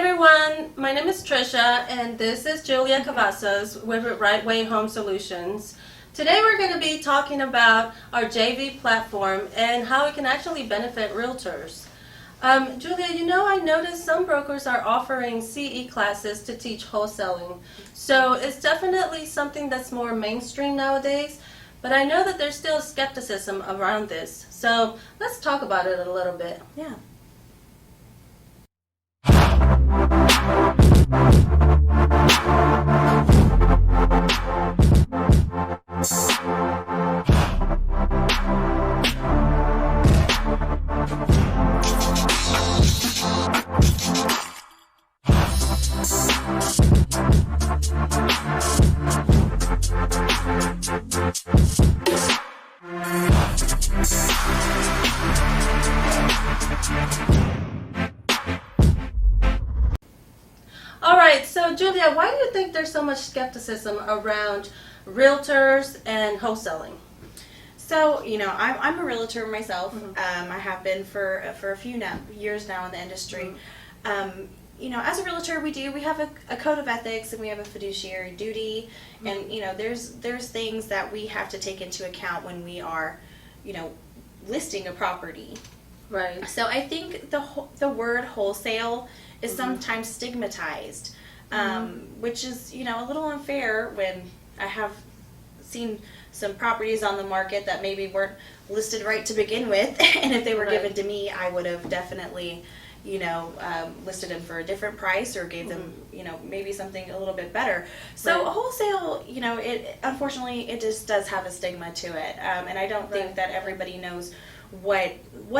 everyone, my name is Trisha and this is Julia Cavazos with RightWay Home Solutions. Today we're going to be talking about our JV platform and how it can actually benefit realtors. Julia, I noticed some brokers are offering CE classes to teach wholesaling. So it's definitely something that's more mainstream nowadays, but I know that there's still skepticism around this. So let's talk about it a little bit. Yeah. All right, so Julia, why do you think there's so much skepticism around realtors and wholesaling? So, I'm a realtor myself. I have been for a few years now in the industry. As a realtor, we have a code of ethics and we have a fiduciary duty, and there's things that we have to take into account when we are, listing a property. Right. So I think the word wholesale is sometimes stigmatized, which is a little unfair when I have seen some properties on the market that maybe weren't listed right to begin with, and if they were given to me, I would have definitely listed them for a different price or gave them maybe something a little bit better. So wholesale, it unfortunately it just does have a stigma to it, and I don't think that everybody knows what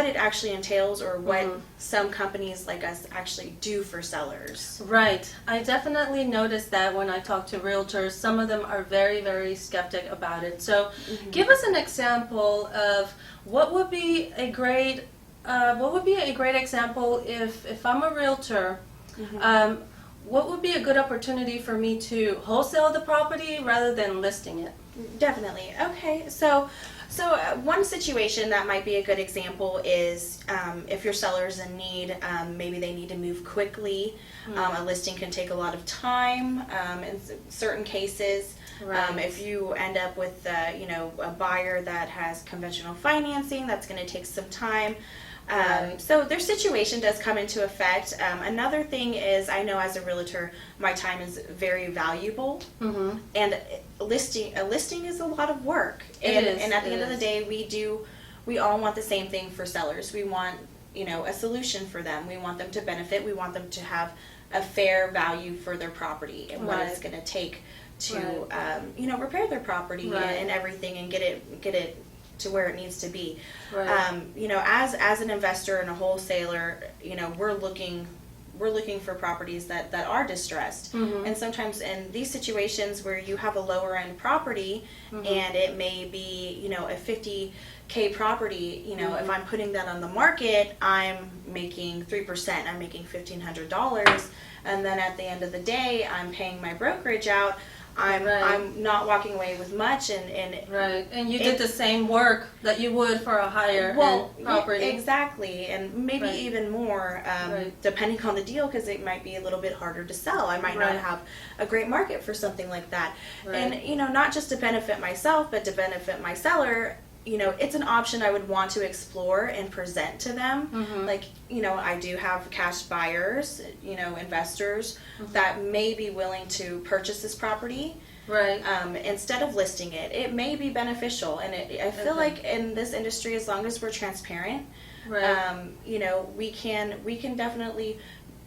it actually entails or what some companies like us actually do for sellers. Right. I definitely noticed that when I talk to realtors, some of them are very, very skeptic about it. So give us an example of what would be a great example if I'm a realtor. What would be a good opportunity for me to wholesale the property rather than listing it? Definitely. Okay. So one situation that might be a good example is if your seller's in need, maybe they need to move quickly. A listing can take a lot of time in certain cases. If you end up with a buyer that has conventional financing, that's going to take some time. So their situation does come into effect. Another thing is, I know as a realtor, my time is very valuable, and a listing is a lot of work. And at the end of the day, we all want the same thing for sellers. We want a solution for them. We want them to benefit. We want them to have a fair value for their property and what it's going to take to repair their property and everything and get it to where it needs to be. As an investor and a wholesaler, we're looking for properties that are distressed. And sometimes in these situations where you have a lower end property and it may be a $50K property, if I'm putting that on the market, I'm making 3%, I'm making $1,500, and then at the end of the day I'm paying my brokerage out. I'm not walking away with much, and you did the same work that you would for a higher end property. Exactly, and maybe even more, depending on the deal, because it might be a little bit harder to sell. I might not have a great market for something like that, and not just to benefit myself, but to benefit my seller. It's an option I would want to explore and present to them. I do have cash buyers, investors that may be willing to purchase this property. Instead of listing it. It may be beneficial, and I feel like in this industry, as long as we're transparent, we can definitely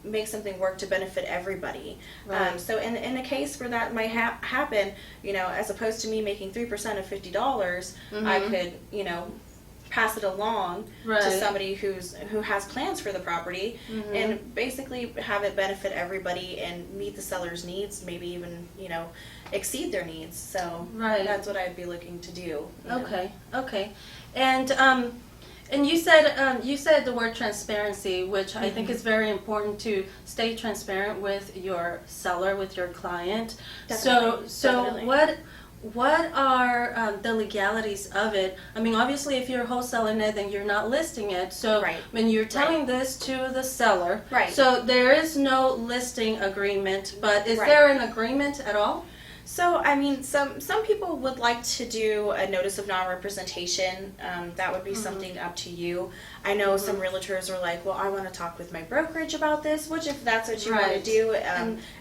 make something work to benefit everybody. So in a case where that might happen, as opposed to me making 3% of $50, I could, pass it along to somebody who has plans for the property, and basically have it benefit everybody and meet the seller's needs, maybe even, exceed their needs. So that's what I'd be looking to do. Okay. And you said the word transparency, which I think is very important, to stay transparent with your seller, with your client. Definitely. So what are the legalities of it? I mean, obviously, if you're wholesaling it, then you're not listing it. So, Right. when you're telling this to the seller, Right. so there is no listing agreement, but is Right. there an agreement at all? So, I mean, some people would like to do a notice of non-representation. That would be something up to you. I know some realtors are like, well, I want to talk with my brokerage about this, which if that's what you want to Right. do,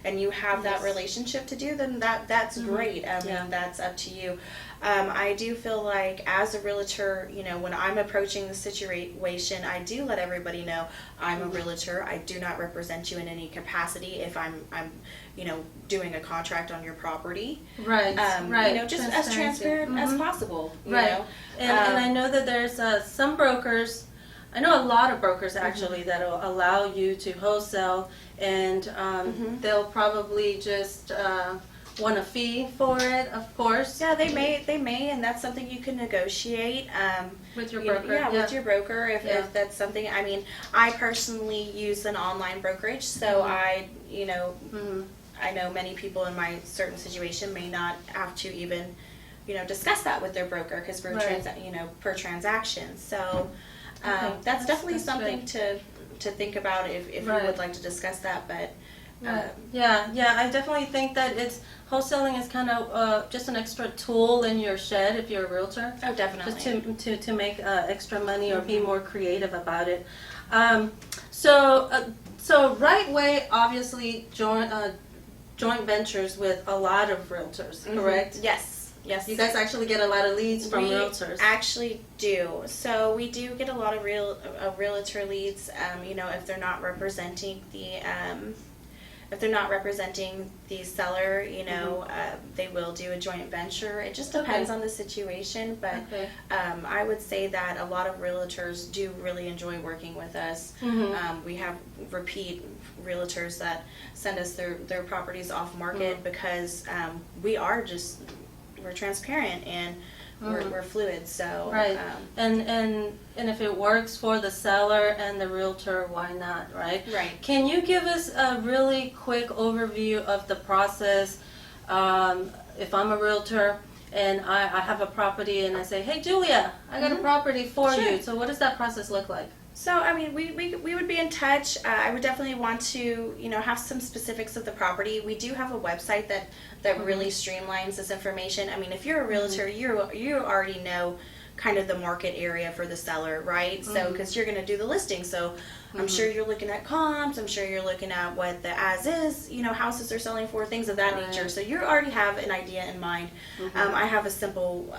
and you have that Yes. relationship to do, then that's great. I mean, that's up to you. I do feel like as a realtor, you know, when I'm approaching the situation, I do let everybody know I'm a realtor. I do not represent you in any capacity if I'm you know, doing a contract on your property. Right, right. You know, just as transparent as possible. You know? And I know that there's some brokers, I know a lot of brokers actually that will allow you to wholesale, and they'll probably just want a fee for it, of course. Yeah, they may, and that's something you can negotiate With your you know, broker. with your broker if that's something. I mean, I personally use an online brokerage, so I, you know, I know many people in my certain situation may not have to even, you know, discuss that with their broker because we're you know, per transaction. So that's definitely something to think about if you would like to discuss that. But yeah, I definitely think that wholesaling is kind of just an extra tool in your shed if you're a realtor. Oh, definitely. Just to make extra money or be more creative about it. So RightWay obviously joint ventures with a lot of realtors, correct? Yes. You guys actually get a lot of leads from realtors. We actually do. So we do get a lot of realtor leads. You know, if they're not representing the seller, you know, they will do a joint venture. It just depends on the situation, but I would say that a lot of realtors do really enjoy working with us. We have repeat realtors that send us their properties off market because we're transparent and we're fluid. So and if it works for the seller and the realtor, why not, right? Can you give us a really quick overview of the process? If I'm a realtor and I have a property and I say, hey Julia, I got a property for you, so what does that process look like? So, I mean, we would be in touch. I would definitely want to, you know, have some specifics of the property. We do have a website that really streamlines this information. I mean, if you're a realtor, you already know kind of the market area for the seller, right? So, because you're going to do the listing. So, I'm sure you're looking at comps. I'm sure you're looking at what the as-is, you know, houses are selling for, things of that nature. So, you already have an idea in mind. I have a simple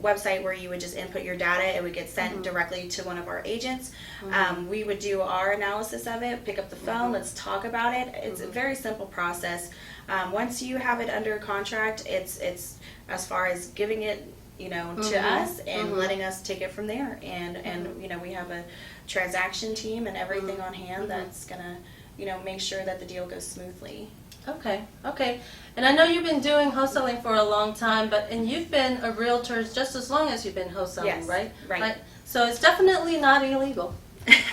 website where you would just input your data. It would get sent directly to one of our agents. We would do our analysis of it, pick up the phone, let's talk about it. It's a very simple process. Once you have it under contract, it's as far as giving it, you know, to us and letting us take it from there. And you know, we have a transaction team and everything on hand that's gonna, you know, make sure that the deal goes smoothly. Okay. And I know you've been doing wholesaling for a long time, and you've been a realtor just as long as you've been wholesaling, right? Right. So it's definitely not illegal.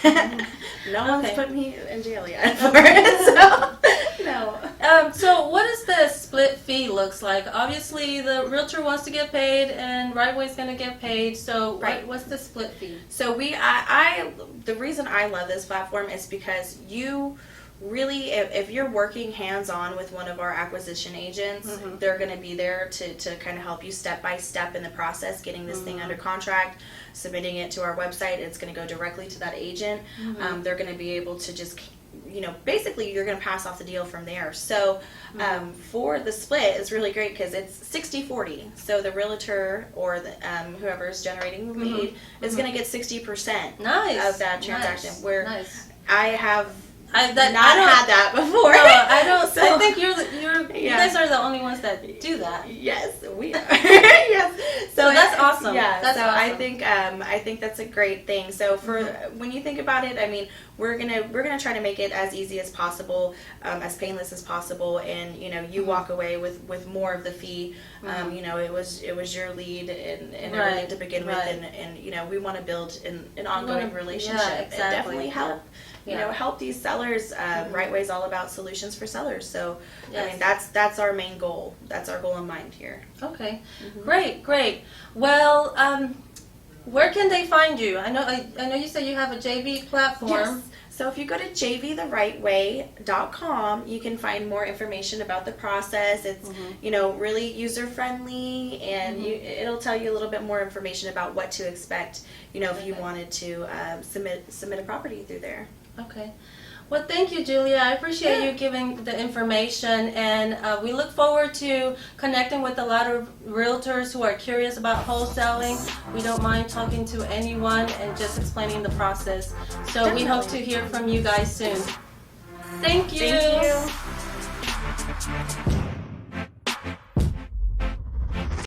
No one's put me in jail yet for it, so no. So what does the split fee looks like? Obviously, the realtor wants to get paid, and RightWay's going to get paid. So what's the split fee? So the reason I love this platform is because you really, if you're working hands-on with one of our acquisition agents, they're going to be there to kind of help you step by step in the process, getting this thing under contract, submitting it to our website. It's going to go directly to that agent. They're going to be able to just, you know, basically you're going to pass off the deal from there. So for the split, it's really great because it's 60-40. So the realtor or the, whoever's generating the lead is going to get 60% of that transaction. Where I have had that before. No, I don't. So, I think you guys are the only ones that do that. Yes, we are. Yes. So that's awesome. Yeah. That's awesome. awesome. I think that's a great thing. So for when you think about it, I mean, we're gonna try to make it as easy as possible, as painless as possible, and you know, you walk away with more of the fee. You know, it was your lead and everything to begin with, and you know, we want to build an ongoing relationship. Yeah, exactly. And definitely help. Yeah. help these sellers. RightWay is all about solutions for sellers. So, Yes. I mean, that's our main goal. That's our goal in mind here. Okay, great. Well, where can they find you? I know you said you have a JV platform. Yes. So if you go to jvtherightway.com, you can find more information about the process. It's really user friendly, and it'll tell you a little bit more information about what to expect. If you wanted to submit a property through there. Okay. Well, thank you, Julia. I appreciate you giving the information, and we look forward to connecting with a lot of realtors who are curious about wholesaling. We don't mind talking to anyone and just explaining the process. So we hope to hear from you guys soon. Thank you. Thank you.